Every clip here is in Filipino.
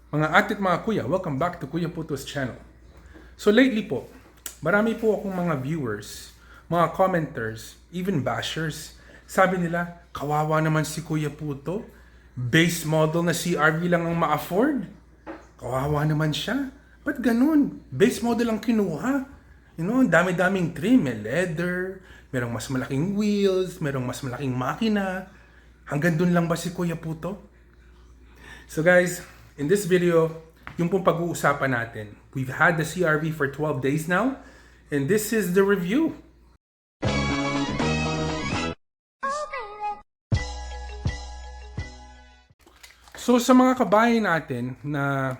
Mga ate at mga kuya, welcome back to Kuya Puto's channel. So lately po, marami po akong mga viewers, mga commenters, even bashers. Sabi nila, kawawa naman si Kuya Puto. Base model na CRV lang ang ma-afford. Kawawa naman siya. Ba't ganun? Base model ang kinuha. You know, dami-daming trim. May leather, merong mas malaking wheels, merong mas malaking makina. Hanggang dun lang ba si Kuya Puto? So guys, in this video, yung pong pag-uusapan natin. We've had the CRV for 12 days now, and this is the review. So sa mga kabayan natin na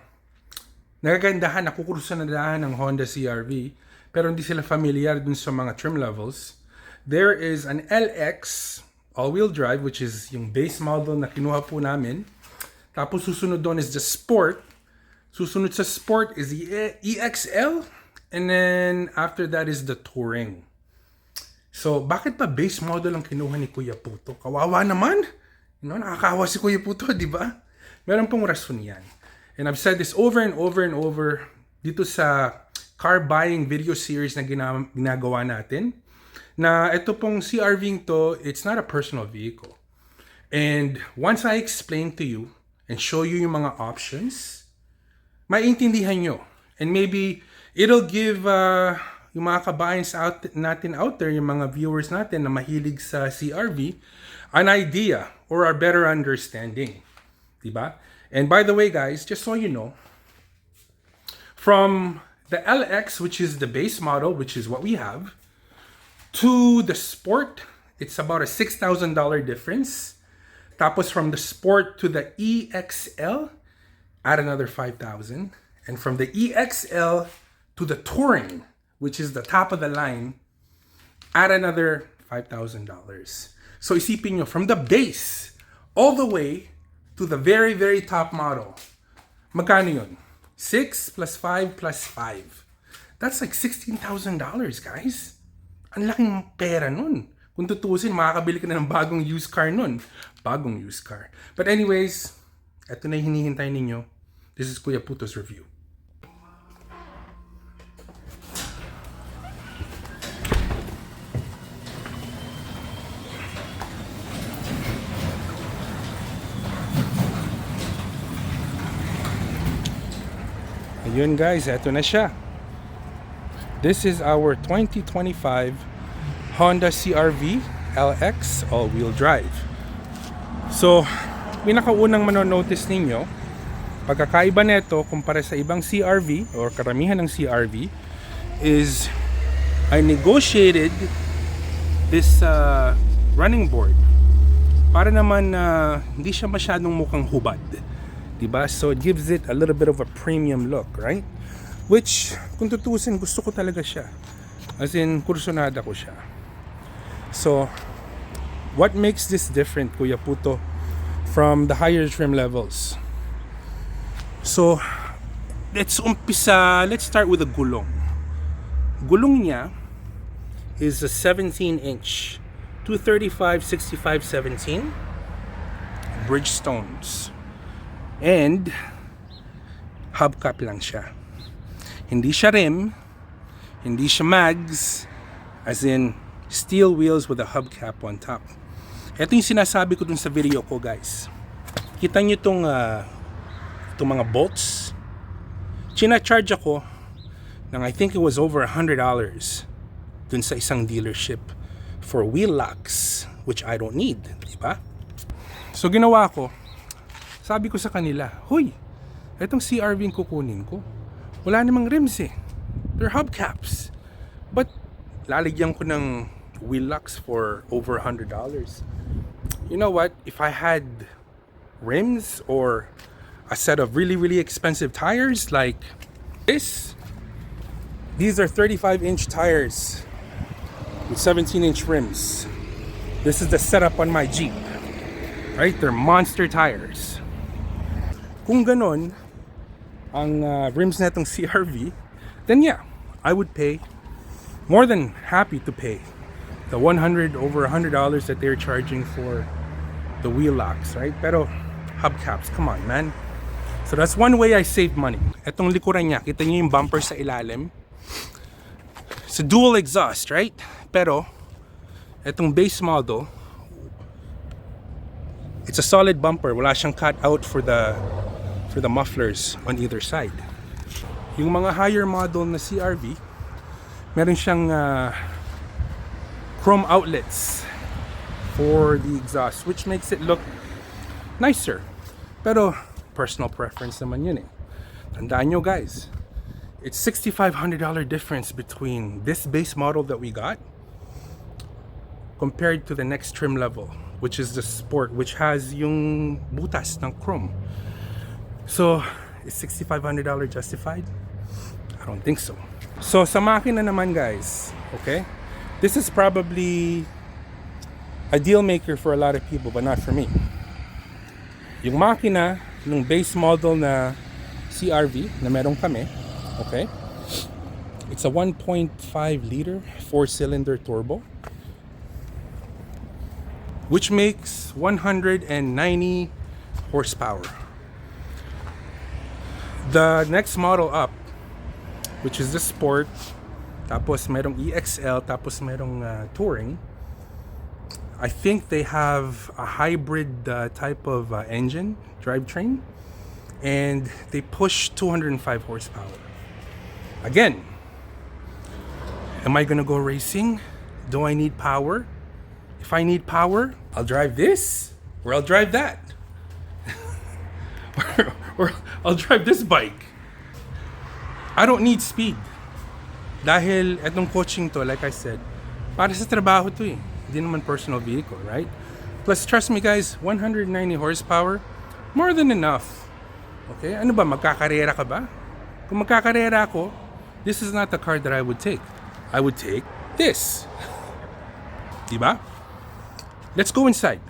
nagagandahan, nakukurusan na daan ng Honda CRV, pero hindi sila familiar dun sa mga trim levels, there is an LX all-wheel drive, which is yung base model na kinuha po namin. Tapos susunod doon is the Sport. Susunod sa Sport is the EXL. And then after that is the Touring. So bakit pa base model ang kinuha ni Kuya Puto? Kawawa naman. You know, nakakawa si Kuya Puto, di ba? Meron pong rason yan. And I've said this over and over and over dito sa car buying video series na ginagawa natin. Na ito pong CRV to, it's not a personal vehicle. And once I explain to you and show you yung mga options, maiintindihan nyo. And maybe it'll give yung mga kabayans natin out there, yung mga viewers natin na mahilig sa CRV, an idea or a better understanding. Diba? And by the way guys, just so you know, from the LX, which is the base model, which is what we have, to the Sport, it's about a $6,000 difference. Tapos from the Sport to the EXL, add another $5,000. And from the EXL to the Touring, which is the top of the line, add another $5,000. So isipin nyo, from the base all the way to the very, very top model, magkano yun? 6 plus 5 plus 5. That's like $16,000, guys. Ang laking pera nun. Kung tutusin, makakabili ka na ng bagong used car nun. Bagong used car. But anyways, eto na yung hinihintay ninyo. This is Kuya Puto's review. Ayun guys, eto na siya. This is our 2025 Honda CRV LX all-wheel drive. So, pinakaunang manonotice ninyo, pagkakaiba nito kumpara sa ibang CRV or karamihan ng CRV is I negotiated this running board para naman hindi siya masyadong mukhang hubad. Diba? So, it gives it a little bit of a premium look, right? Which, kung tutusin, gusto ko talaga siya. As in, kursunada ko siya. So, what makes this different, Kuya Puto, from the higher trim levels? So, let's start with the gulong. Gulong niya is a 17-inch, 235/65/17 Bridgestones. And, hubcap lang siya. Hindi siya rim, hindi siya mags, as in, steel wheels with a hubcap on top. Ito yung sinasabi ko dun sa video ko, guys. Kita nyo itong mga bolts. China-charge ako ng I think it was over $100 dun sa isang dealership for wheel locks, which I don't need, diba? So ginawa ko, sabi ko sa kanila, huy, itong CRV yung kukunin ko. Wala namang rims eh. They're hubcaps. But lalagyan ko ng wheel locks for over $100. You know what? If I had rims or a set of really, really expensive tires like this, these are 35-inch tires with 17-inch rims. This is the setup on my Jeep. Right? They're monster tires. Kung ganon ang rims na itong CRV, then yeah, I would pay, more than happy to pay the over $100 that they're charging for the wheel locks, right? Pero hubcaps, come on, man. So that's one way I save money. Etong likuran niya, kita niyo yung bumper sa ilalim. It's a dual exhaust, right? Pero etong base model, it's a solid bumper. Wala siyang cut out for the mufflers on either side. Yung mga higher model na CRV, meron siyang chrome outlets for the exhaust, which makes it look nicer. Pero personal preference naman yun eh. Tandaan nyo guys, it's $6,500 difference between this base model that we got compared to the next trim level, which is the Sport, which has yung butas ng chrome. So, is $6,500 justified? I don't think so. So, sa makina naman guys, okay? This is probably a deal maker for a lot of people, but not for me. Yung makina, yung base model na CRV na meron kami, okay? It's a 1.5 liter 4-cylinder turbo, which makes 190 horsepower. The next model up, which is the Sport, tapos merong EXL, tapos merong Touring, I think they have a hybrid type of engine, drivetrain, and they push 205 horsepower. Again, am I gonna go racing? Do I need power? If I need power, I'll drive this, or I'll drive that. or I'll drive this bike. I don't need speed. Dahil etong coaching to, like I said, para sa trabaho to eh. Hindi naman personal vehicle, right? Plus, trust me guys, 190 horsepower, more than enough. Okay? Ano ba, magkakarera ka ba? Kung magkakarera ako, this is not the car that I would take. I would take this. Diba? Let's go inside.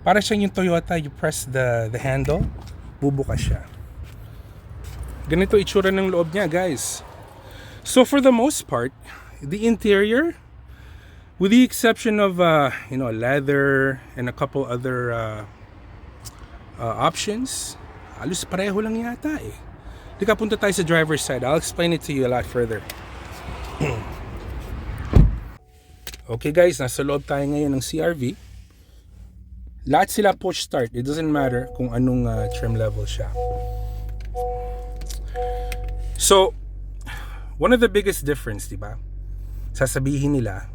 Para siyang yung Toyota, you press the handle, bubukas siya. Ganito itsura ng loob niya, guys. So for the most part, the interior, with the exception of leather and a couple other options, halos pareho lang yata eh. Dika, punta tayo sa driver's side. I'll explain it to you a lot further. Okay guys, nasa loob tayo ngayon ng CRV. Lahat sila push start. It doesn't matter kung anong trim level siya. So, one of the biggest difference, diba? Sasabihin nila,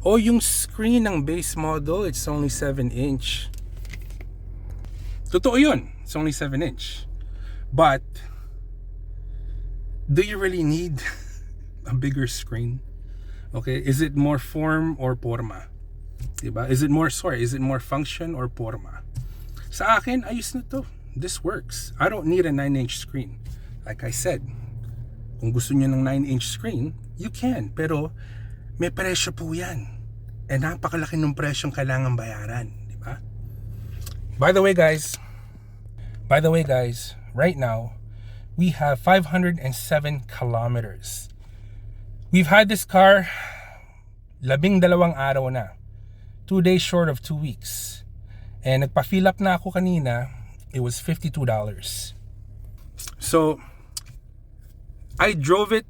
yung screen ng base model, it's only 7-inch. Totoo yun. It's only 7-inch. But, do you really need a bigger screen? Okay, is it more form or forma? Diba? Is it more function or forma? Sa akin, ayos na to. This works. I don't need a 9-inch screen. Like I said, kung gusto niyo ng 9-inch screen, you can. Pero, may presyo po yan. And napakalaki ng presyong kailangan bayaran. Diba? By the way guys, right now, we have 507 kilometers. We've had this car 12 araw na. 2 days short of 2 weeks. And nagpa-fill up na ako kanina, it was $52. So, I drove it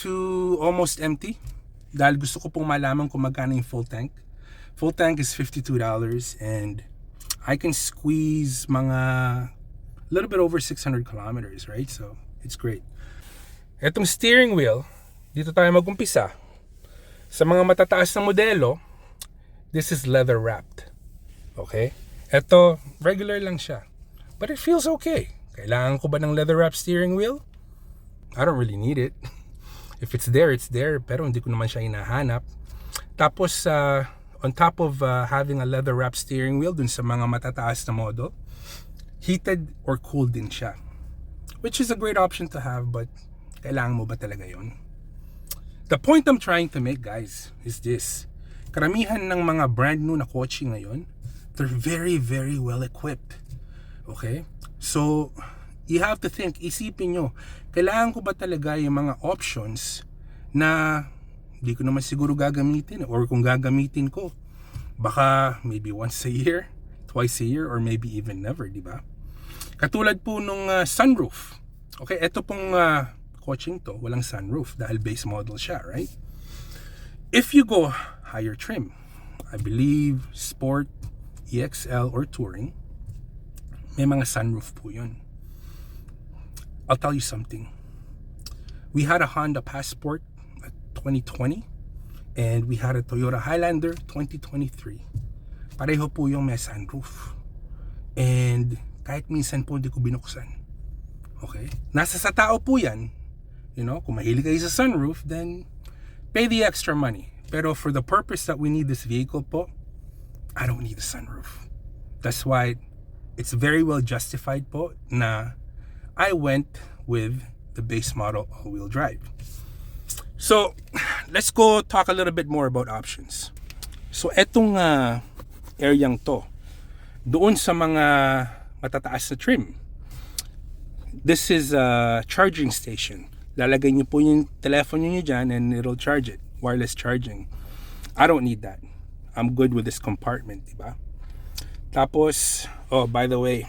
to almost empty dahil gusto ko pong malaman kung magkano yung full tank. Full tank is $52 and I can squeeze mga a little bit over 600 kilometers, right? So, it's great. Etong steering wheel, dito tayo mag-umpisa. Sa mga matataas na modelo, this is leather wrapped. Okay? Eto, regular lang siya. But it feels okay. Kailangan ko ba ng leather wrapped steering wheel? I don't really need it. If it's there, it's there. Pero hindi ko naman siya hinahanap. Tapos, on top of having a leather wrapped steering wheel dun sa mga matataas na model, heated or cooled din siya. Which is a great option to have, but kailangan mo ba talaga yon? The point I'm trying to make, guys, is this. Karamihan ng mga brand new na kotse ngayon, they're very, very well equipped. Okay? So, you have to think, isipin nyo, kailangan ko ba talaga yung mga options na hindi ko naman siguro gagamitin, or kung gagamitin ko, baka maybe once a year, twice a year, or maybe even never, di ba? Katulad po nung sunroof. Okay, ito pong coaching to, walang sunroof dahil base model siya, right? If you go higher trim, I believe Sport, EXL, or Touring, may mga sunroof po yun. I'll tell you something. We had a Honda Passport 2020 and we had a Toyota Highlander 2023. Pareho po yung may sunroof. And kahit minsan po hindi ko binuksan. Okay? Nasa sa tao po yan. You know, kung mahilig kayo sa sunroof, then pay the extra money. Pero for the purpose that we need this vehicle po, I don't need a sunroof. That's why it's very well justified po na I went with the base model all-wheel drive. So, let's go talk a little bit more about options. So, etong areang to, doon sa mga matataas na trim, this is a charging station. Lalagay niyo po yung telephone niyo dyan and it'll charge it. Wireless charging. I don't need that. I'm good with this compartment, diba? Tapos, oh, by the way,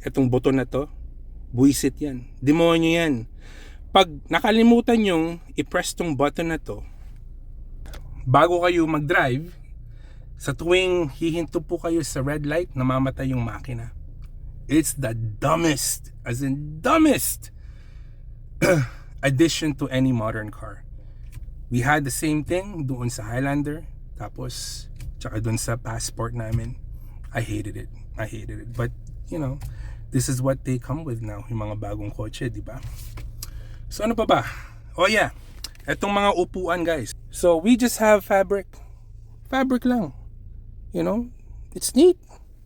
etong button na to, buisit yan. Demonyo yan. Pag nakalimutan yung i-press tong button na to, bago kayo mag-drive, sa tuwing hihinto po kayo sa red light, namamatay yung makina. It's the dumbest, as in dumbest, addition to any modern car. We had the same thing doon sa Highlander, tapos, tsaka doon sa Passport namin. I hated it. But, you know, this is what they come with now, yung mga bagong kotse, di ba? So ano pa ba? Oh yeah, etong mga upuan guys. So we just have fabric. Fabric lang. You know, it's neat.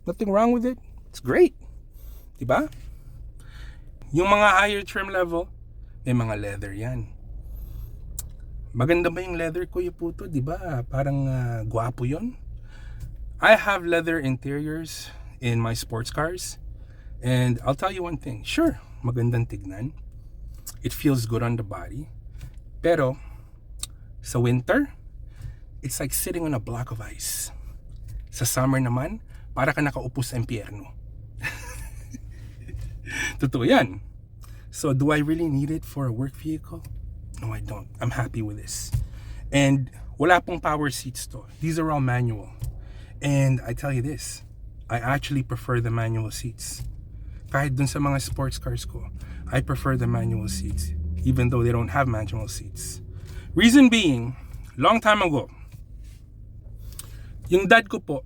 Nothing wrong with it. It's great. Di ba? Yung mga higher trim level, may mga leather yan. Maganda ba yung leather, Kuya Puto? Di ba? Parang gwapo yon. I have leather interiors in my sports cars. And I'll tell you one thing. Sure, magandang tignan. It feels good on the body. Pero, sa winter, it's like sitting on a block of ice. Sa summer naman, para ka nakaupo sa impyerno. Totoo yan. So, do I really need it for a work vehicle? No, I don't. I'm happy with this. And wala pong power seats to. These are all manual. And I tell you this, I actually prefer the manual seats. Kahit dun sa mga sports cars ko, I prefer the manual seats, even though they don't have manual seats. Reason being, long time ago, yung dad ko po,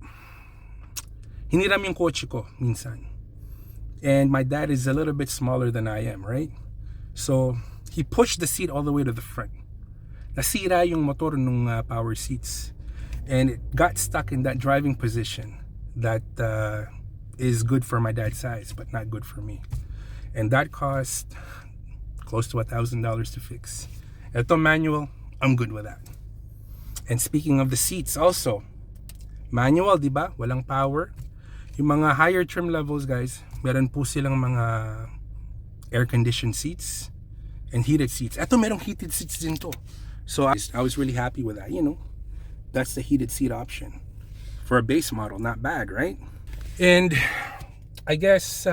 hiniram yung kotse ko minsan. And my dad is a little bit smaller than I am, right? So, he pushed the seat all the way to the front. Nasira yung motor nung power seats. And it got stuck in that driving position that is good for my dad's size, but not good for me. And that cost close to $1,000 to fix. Ito manual, I'm good with that. And speaking of the seats also, manual, di ba? Walang power. Yung mga higher trim levels, guys, meron po silang mga air-conditioned seats and heated seats. Ito merong heated seats din to. So I was really happy with that, you know. That's the heated seat option. For a base model, not bad, right? And I guess,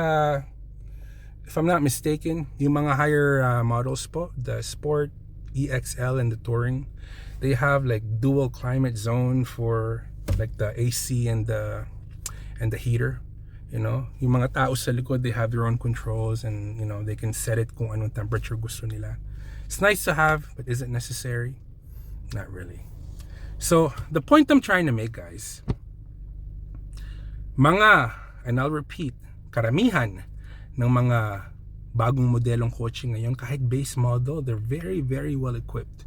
if I'm not mistaken, yung mga higher models po, the Sport, EXL, and the Touring, they have like dual climate zone for like the AC and the heater. You know, yung mga tao sa likod, they have their own controls and, you know, they can set it kung anong temperature gusto nila. It's nice to have, but is it necessary? Not really. So, the point I'm trying to make, guys, mga, and I'll repeat, karamihan ng mga bagong modelong kotse ngayon, kahit base model, they're very, very well equipped.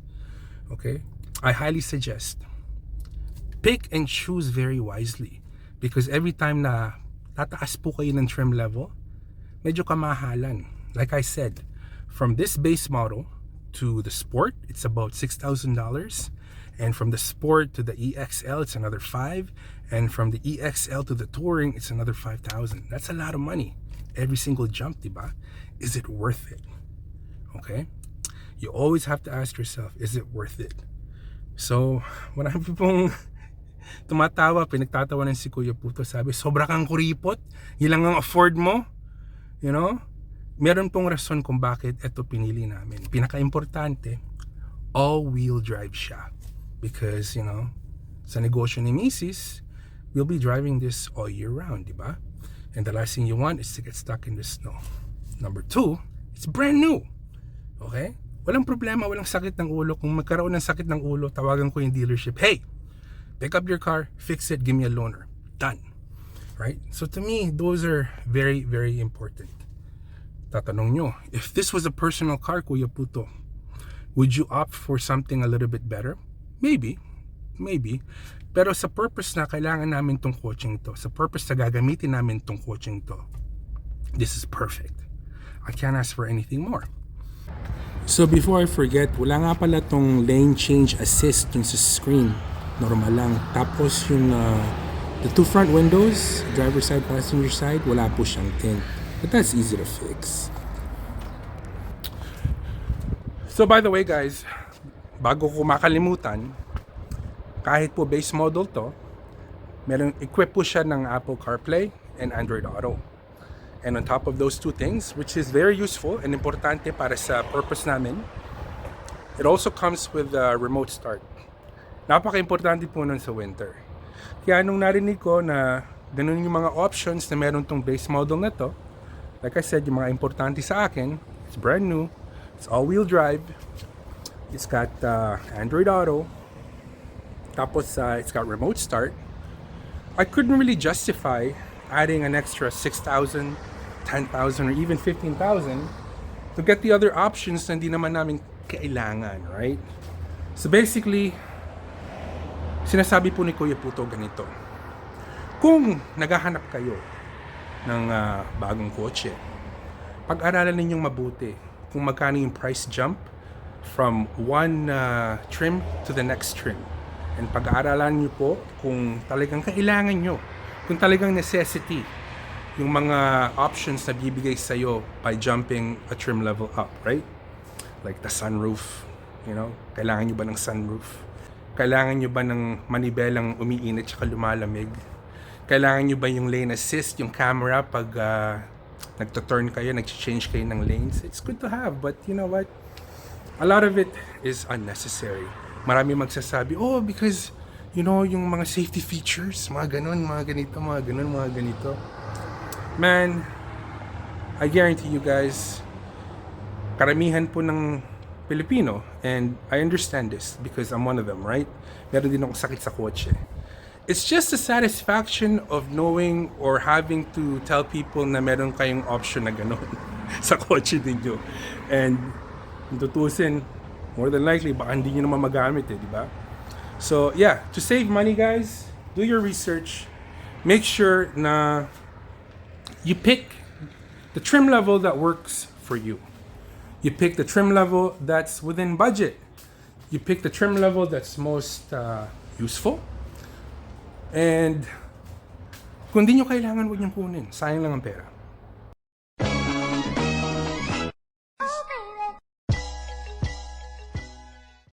Okay? I highly suggest, pick and choose very wisely. Because every time na tataas po kayo ng trim level, medyo kamahalan. Like I said, from this base model to the Sport, it's about $6,000. And from the Sport to the EXL, it's another $5,000. And from the EXL to the Touring, it's another $5,000. That's a lot of money. Every single jump, diba? Is it worth it? Okay? You always have to ask yourself, is it worth it? So, marami pong tumatawa, pinagtatawanan si Kuya Puto. Sabi, sobra kang kuripot? Yun lang ang afford mo? You know? Meron pong rason kung bakit ito pinili namin. Pinaka-importante, all-wheel drive siya. Because, you know, sa negosyo ni Mrs., we'll be driving this all year round, di ba? And the last thing you want is to get stuck in the snow. Number 2, it's brand new. Okay? Walang problema, walang sakit ng ulo. Kung magkaroon ng sakit ng ulo, tawagan ko yung dealership. Hey, pick up your car, fix it, give me a loaner. Done. Right? So to me, those are very, very important. Tatanong nyo, if this was a personal car, Kuya Puto, would you opt for something a little bit better? Maybe. Pero sa purpose na kailangan namin tong coaching to, sa purpose na gagamitin namin tong coaching to, this is perfect. I can't ask for anything more. So before I forget, wala nga pala tong lane change assist yung sa screen. Normal lang. Tapos yung the two front windows, driver side, passenger side, wala po siyang tint. But that's easy to fix. So by the way guys, bago ko makalimutan, kahit po base model to, meron equip po siya ng Apple CarPlay and Android Auto. And on top of those two things, which is very useful and importante para sa purpose namin, it also comes with a remote start. Napaka-importante po nun sa winter. Kaya nung narinig ko na ganun yung mga options na meron tong base model na to, like I said, yung mga importante sa akin, it's brand new, it's all-wheel drive, it's got Android Auto, tapos it's got remote start. I couldn't really justify adding an extra 6,000, 10,000, or even 15,000 to get the other options na hindi naman namin kailangan, right? So basically, sinasabi po ni Kuya Puto ganito, kung naghahanap kayo ng bagong kotse, pag-aralan ninyong mabuti kung magkano yung price jump from one trim to the next trim. And pag-aaralan nyo po kung talagang kailangan nyo, kung talagang necessity, yung mga options na bibigay sa'yo by jumping a trim level up, right? Like the sunroof, you know? Kailangan nyo ba ng sunroof? Kailangan nyo ba ng manibelang umiinit tsaka lumalamig? Kailangan nyo ba yung lane assist, yung camera pag nagto-turn kayo, nag-change kayo ng lanes? It's good to have, but you know what? A lot of it is unnecessary. Marami magsasabi, oh, because, you know, yung mga safety features, mga ganun, mga ganito, mga ganun, mga ganito. Man, I guarantee you guys, karamihan po ng Pilipino, and I understand this because I'm one of them, right? Meron din akong sakit sa kotse. It's just the satisfaction of knowing or having to tell people na meron kayong option na ganun sa kotse ninyo. And kung tutusin, more than likely, baka hindi nyo naman magamit di ba? So, yeah, to save money, guys, do your research. Make sure na you pick the trim level that works for you. You pick the trim level that's within budget. You pick the trim level that's most useful. And kung di nyo kailangan, huwag nyo kunin. Sayang lang ang pera.